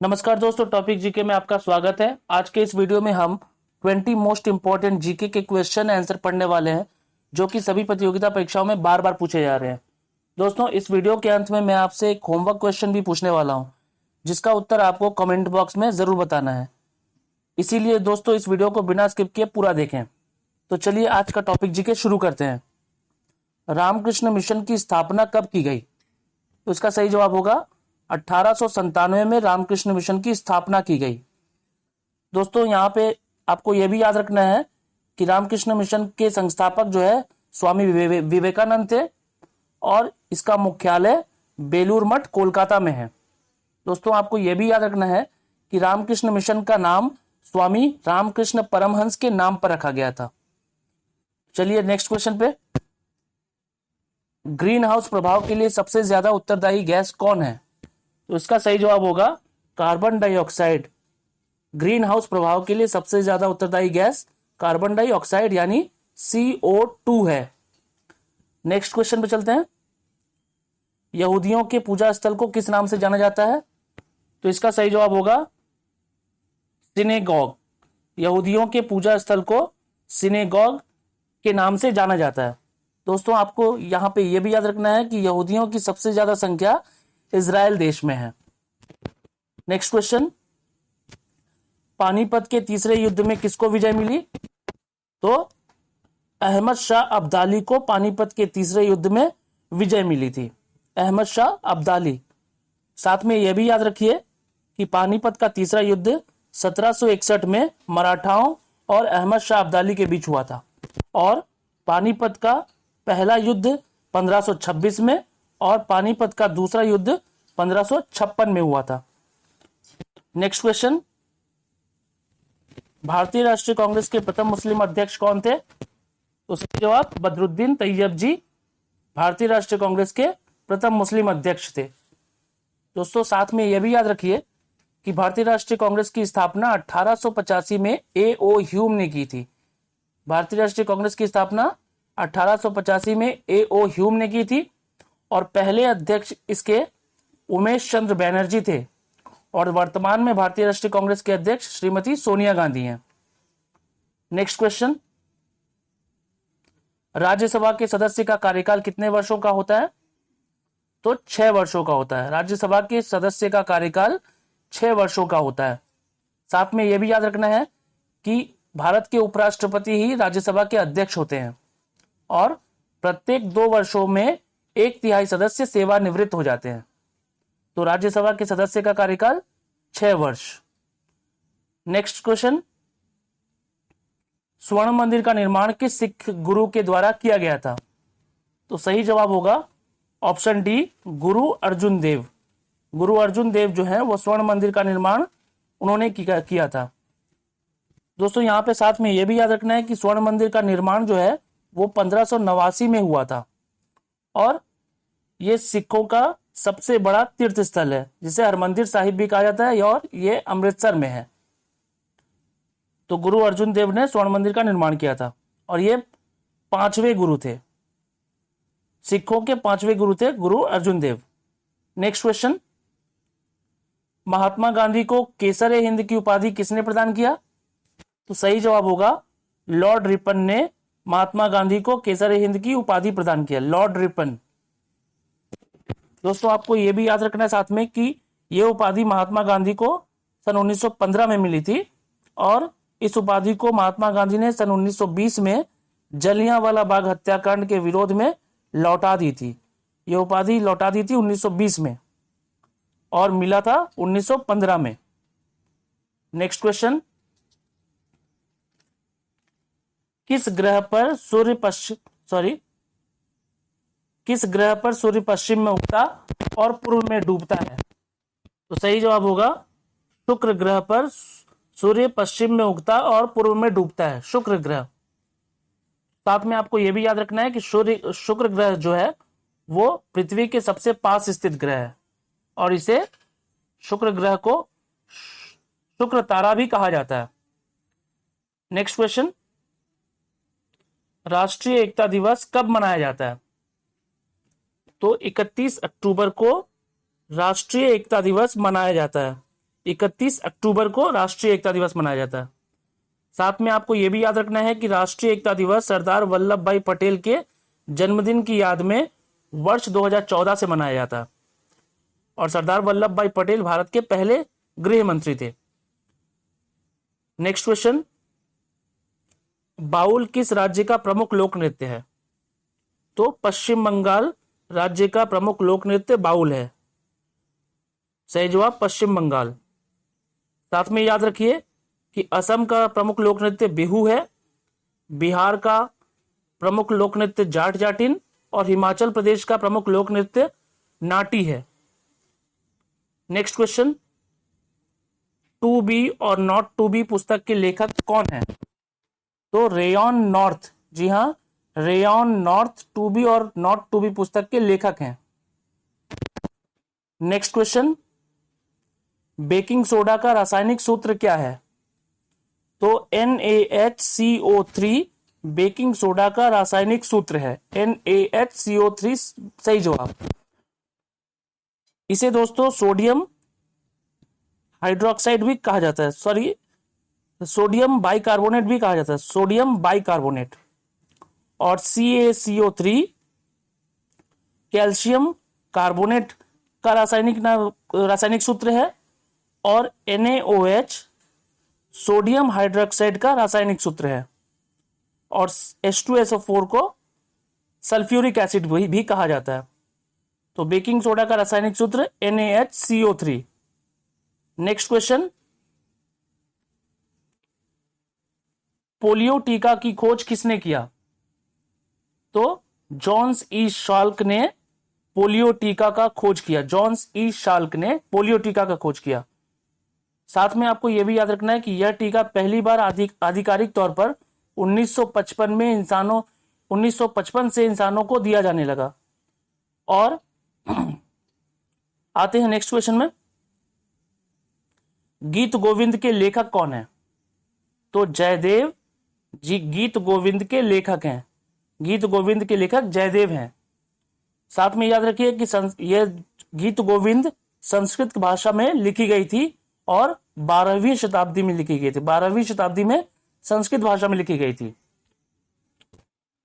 नमस्कार दोस्तों, topic GK में आपका स्वागत है। आज के इस वीडियो में हम 20 मोस्ट इंपॉर्टेंट जीके के क्वेश्चन आंसर पढ़ने वाले हैं, जो कि सभी प्रतियोगिता परीक्षाओं में बार बार पूछे जा रहे हैं। दोस्तों, इस वीडियो के अंत में मैं आपसे एक होमवर्क क्वेश्चन भी पूछने वाला हूं, जिसका उत्तर आपको कमेंट बॉक्स में जरूर बताना है। इसीलिए दोस्तों, इस वीडियो को बिना स्किप किए पूरा देखें। तो चलिए आज का टॉपिक जीके शुरू करते हैं। रामकृष्ण मिशन की स्थापना कब की गई? तो इसका सही जवाब होगा 1897 में रामकृष्ण मिशन की स्थापना की गई। दोस्तों, यहाँ पे आपको यह भी याद रखना है कि रामकृष्ण मिशन के संस्थापक जो है स्वामी विवेकानंद थे और इसका मुख्यालय बेलूर मठ कोलकाता में है। दोस्तों, आपको यह भी याद रखना है कि रामकृष्ण मिशन का नाम स्वामी रामकृष्ण परमहंस के नाम पर रखा गया था। चलिए नेक्स्ट क्वेश्चन पे। ग्रीन हाउस प्रभाव के लिए सबसे ज्यादा उत्तरदायी गैस कौन है? तो इसका सही जवाब होगा कार्बन डाइऑक्साइड। ग्रीन हाउस प्रभाव के लिए सबसे ज्यादा उत्तरदायी गैस कार्बन डाइऑक्साइड यानी CO2 है। नेक्स्ट क्वेश्चन पे चलते हैं। यहूदियों के पूजा स्थल को किस नाम से जाना जाता है? तो इसका सही जवाब होगा सिनेगॉग। यहूदियों के पूजा स्थल को सिनेगॉग के नाम से जाना जाता है। दोस्तों, आपको यहां पे यह भी याद रखना है कि यहूदियों की सबसे ज्यादा संख्या इजराइल देश में है। Next question. पानीपत के तीसरे युद्ध में किसको विजय मिली? तो अहमद शाह अब्दाली को पानीपत के तीसरे युद्ध में विजय मिली थी। अहमद शाह अब्दाली। साथ में यह भी याद रखिए कि पानीपत का तीसरा युद्ध 1761 में मराठाओं और अहमद शाह अब्दाली के बीच हुआ था और पानीपत का पहला युद्ध 1526 में और पानीपत का दूसरा युद्ध 1556 में हुआ था। Next question. भारतीय राष्ट्रीय कांग्रेस के प्रथम मुस्लिम अध्यक्ष कौन थे? तो सही जवाब बदरुद्दीन तैयब जी भारतीय राष्ट्रीय कांग्रेस के प्रथम मुस्लिम अध्यक्ष थे। दोस्तों, साथ में यह भी याद रखिए कि भारतीय राष्ट्रीय कांग्रेस की स्थापना 1885 में A.O. ह्यूम ने की थी। भारतीय राष्ट्रीय कांग्रेस की स्थापना 1885 में A.O. ह्यूम ने की थी और पहले अध्यक्ष इसके उमेश चंद्र बैनर्जी थे और वर्तमान में भारतीय राष्ट्रीय कांग्रेस के अध्यक्ष श्रीमती सोनिया गांधी हैं। Next question. राज्यसभा के सदस्य का कार्यकाल कितने वर्षों का होता है? तो 6 वर्षों का होता है। राज्यसभा के सदस्य का कार्यकाल 6 वर्षों का होता है। साथ में यह भी याद रखना है कि भारत के उपराष्ट्रपति ही राज्यसभा के अध्यक्ष होते हैं और प्रत्येक 2 वर्षों में 1/3 सदस्य सेवानिवृत्त हो जाते हैं। तो राज्यसभा के सदस्य का कार्यकाल 6 वर्ष। Next question. स्वर्ण मंदिर का निर्माण किस सिख गुरु के द्वारा किया गया था? तो सही जवाब होगा ऑप्शन डी, गुरु अर्जुन देव। गुरु अर्जुन देव जो है वो स्वर्ण मंदिर का निर्माण उन्होंने किया था। दोस्तों, यहां पे साथ में यह भी याद रखना है कि स्वर्ण मंदिर का निर्माण जो है वो 1589 में हुआ था और ये सिखों का सबसे बड़ा तीर्थ स्थल है, जिसे हरमंदिर साहिब भी कहा जाता है और ये अमृतसर में है। तो गुरु अर्जुन देव ने स्वर्ण मंदिर का निर्माण किया था और ये 5वें गुरु थे। सिखों के 5वें गुरु थे गुरु अर्जुन देव। Next question. महात्मा गांधी को केसर ए हिंद की उपाधि किसने प्रदान किया? तो सही जवाब होगा लॉर्ड रिपन ने महात्मा गांधी को केसर ए हिंद की उपाधि प्रदान किया। Lord Ripon. दोस्तों, आपको यह भी याद रखना है साथ में कि यह उपाधि महात्मा गांधी को सन 1915 में मिली थी और इस उपाधि को महात्मा गांधी ने सन 1920 में जलियांवाला बाग हत्याकांड के विरोध में लौटा दी थी। यह उपाधि लौटा दी थी 1920 में और मिला था 1915 में। Next question. किस ग्रह पर सूर्य पश्चिम में उगता और पूर्व में डूबता है? तो सही जवाब होगा शुक्र ग्रह पर सूर्य पश्चिम में उगता और पूर्व में डूबता है। शुक्र ग्रह। साथ में आपको यह भी याद रखना है कि शुक्र ग्रह जो है वो पृथ्वी के सबसे पास स्थित ग्रह है और इसे शुक्र ग्रह को शुक्र तारा भी कहा जाता है। Next question. राष्ट्रीय एकता दिवस कब मनाया जाता है? तो 31 अक्टूबर को राष्ट्रीय एकता दिवस मनाया जाता है। 31 अक्टूबर को राष्ट्रीय एकता दिवस मनाया जाता है। साथ में आपको यह भी याद रखना है कि राष्ट्रीय एकता दिवस सरदार वल्लभ भाई पटेल के जन्मदिन की याद में वर्ष 2014 से मनाया जाता है और सरदार वल्लभ भाई पटेल भारत के पहले गृह मंत्री थे। नेक्स्ट क्वेश्चन, बाउल किस राज्य का प्रमुख लोक नृत्य है? तो पश्चिम बंगाल राज्य का प्रमुख लोक नृत्य बाउल है। सही जवाब पश्चिम बंगाल। साथ में याद रखिए कि असम का प्रमुख लोक नृत्य बिहू है, बिहार का प्रमुख लोक नृत्य जाट जाटिन और हिमाचल प्रदेश का प्रमुख लोक नृत्य नाटी है। नेक्स्ट क्वेश्चन, टू बी और नॉट टू बी पुस्तक के लेखक कौन है? तो रेयॉन नॉर्थ, जी हां, रेयॉन नॉर्थ टू बी और नॉट टू बी पुस्तक के लेखक हैं। नेक्स्ट क्वेश्चन, बेकिंग सोडा का रासायनिक सूत्र क्या है? तो NaHCO3 बेकिंग सोडा का रासायनिक सूत्र है। NaHCO3 सही जवाब। इसे दोस्तों सोडियम हाइड्रोक्साइड भी कहा जाता है, सॉरी सोडियम बाइकार्बोनेट भी कहा जाता है, सोडियम बाइकार्बोनेट। और CaCO3 कैल्शियम कार्बोनेट का रासायनिक सूत्र है और NaOH सोडियम हाइड्रोक्साइड का रासायनिक सूत्र है और H2SO4 को सल्फ्यूरिक एसिड भी कहा जाता है। तो बेकिंग सोडा का रासायनिक सूत्र NaHCO3। नेक्स्ट क्वेश्चन, पोलियो टीका की खोज किसने किया? तो जॉन्स ई शाल्क ने पोलियो टीका का खोज किया। जॉन्स ई शाल्क ने पोलियो टीका का खोज किया। साथ में आपको यह भी याद रखना है कि यह टीका पहली बार आधिकारिक तौर पर 1955 से इंसानों को दिया जाने लगा। और आते हैं नेक्स्ट क्वेश्चन में, गीत गोविंद के लेखक कौन है? तो जयदेव जी गीत गोविंद के लेखक हैं। गीत गोविंद के लेखक जयदेव हैं। साथ में याद रखिए कि यह गीत गोविंद संस्कृत भाषा में लिखी गई थी और 12वीं शताब्दी में लिखी गई थी। 12वीं शताब्दी में संस्कृत भाषा में लिखी गई थी।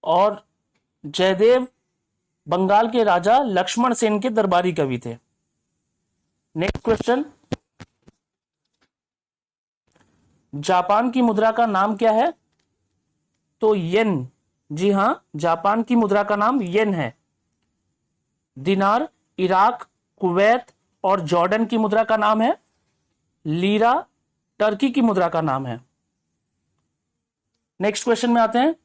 और जयदेव बंगाल के राजा लक्ष्मण सेन के दरबारी कवि थे। नेक्स्ट क्वेश्चन, जापान की मुद्रा का नाम क्या है? तो येन। जी हां, जापान की मुद्रा का नाम येन है। दिनार इराक, कुवैत और जॉर्डन की मुद्रा का नाम है लीरा। टर्की की मुद्रा का नाम है। नेक्स्ट क्वेश्चन में आते हैं,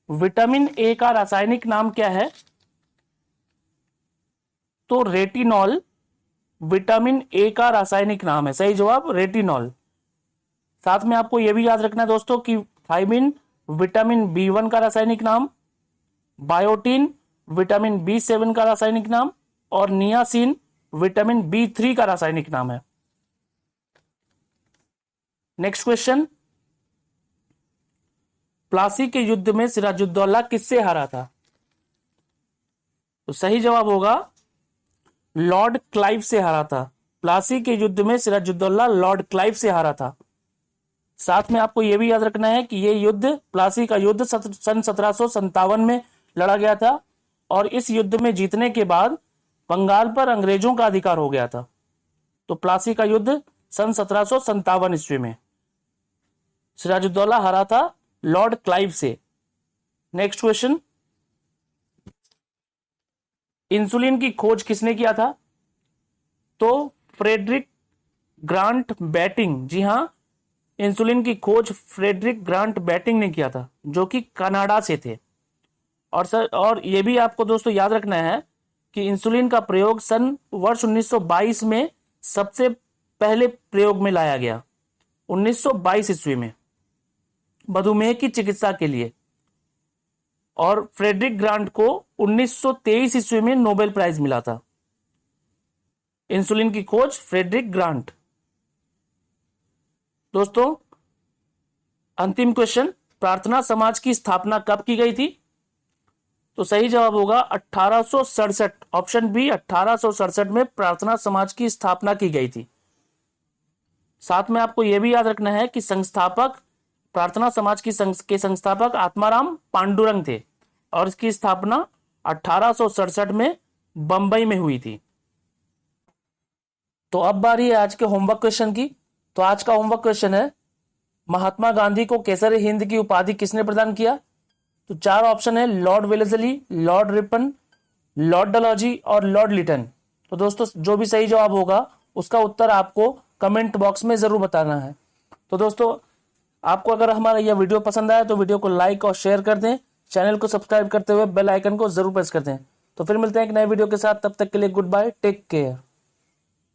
विटामिन ए का रासायनिक नाम क्या है? तो रेटिनॉल विटामिन ए का रासायनिक नाम है। सही जवाब रेटिनॉल। साथ में आपको यह भी याद रखना है दोस्तों कि थायमिन विटामिन B1 का रासायनिक नाम, बायोटिन विटामिन B7 का रासायनिक नाम और नियासिन विटामिन B3 का रासायनिक नाम है। नेक्स्ट क्वेश्चन, प्लासी के युद्ध में सिराजुद्दौला किससे हारा था? तो सही जवाब होगा लॉर्ड क्लाइव से हारा था। प्लासी के युद्ध में सिराजुद्दौला लॉर्ड क्लाइव से हारा था। साथ में आपको यह भी याद रखना है कि यह युद्ध, प्लासी का युद्ध सन 1757 में लड़ा गया था और इस युद्ध में जीतने के बाद बंगाल पर अंग्रेजों का अधिकार हो गया था। तो प्लासी का युद्ध सन 1757 ईस्वी में सिराजुद्दौला हारा था लॉर्ड क्लाइव से। नेक्स्ट क्वेश्चन, इंसुलिन की खोज किसने किया था? तो फ्रेडरिक ग्रांट बैटिंग। जी हां, इंसुलिन की खोज फ्रेडरिक ग्रांट बैटिंग ने किया था जो कि कनाडा से थे। और यह भी आपको दोस्तों याद रखना है कि इंसुलिन का प्रयोग वर्ष 1922 में सबसे पहले प्रयोग में लाया गया। 1922 ईस्वी में मधुमेह की चिकित्सा के लिए। और फ्रेडरिक ग्रांट को 1923 ईस्वी में नोबेल प्राइज मिला था। इंसुलिन की खोज फ्रेडरिक ग्रांट। दोस्तों अंतिम क्वेश्चन, प्रार्थना समाज की स्थापना कब की गई थी? तो सही जवाब होगा 1867। ऑप्शन बी, 1867 में प्रार्थना समाज की स्थापना की गई थी। साथ में आपको यह भी याद रखना है कि संस्थापक, प्रार्थना समाज की के संस्थापक आत्माराम पांडुरंग थे और इसकी स्थापना 1867 में बंबई में हुई थी। तो अब बारी है आज के होमवर्क क्वेश्चन की। तो आज का होमवर्क क्वेश्चन है, महात्मा गांधी को केसर हिंद की उपाधि किसने प्रदान किया? तो चार ऑप्शन है, Lord Wellesley, Lord Ripon, Lord Dalhousie और लॉर्ड लिटन। तो दोस्तों जो भी सही जवाब होगा उसका उत्तर आपको कमेंट बॉक्स में जरूर बताना है। तो दोस्तों आपको अगर हमारा यह वीडियो पसंद आया तो वीडियो को लाइक और शेयर कर दें, चैनल को सब्सक्राइब करते हुए बेल आइकन को जरूर प्रेस कर दें। तो फिर मिलते हैं एक नए वीडियो के साथ, तब तक के लिए गुड बाय, टेक केयर।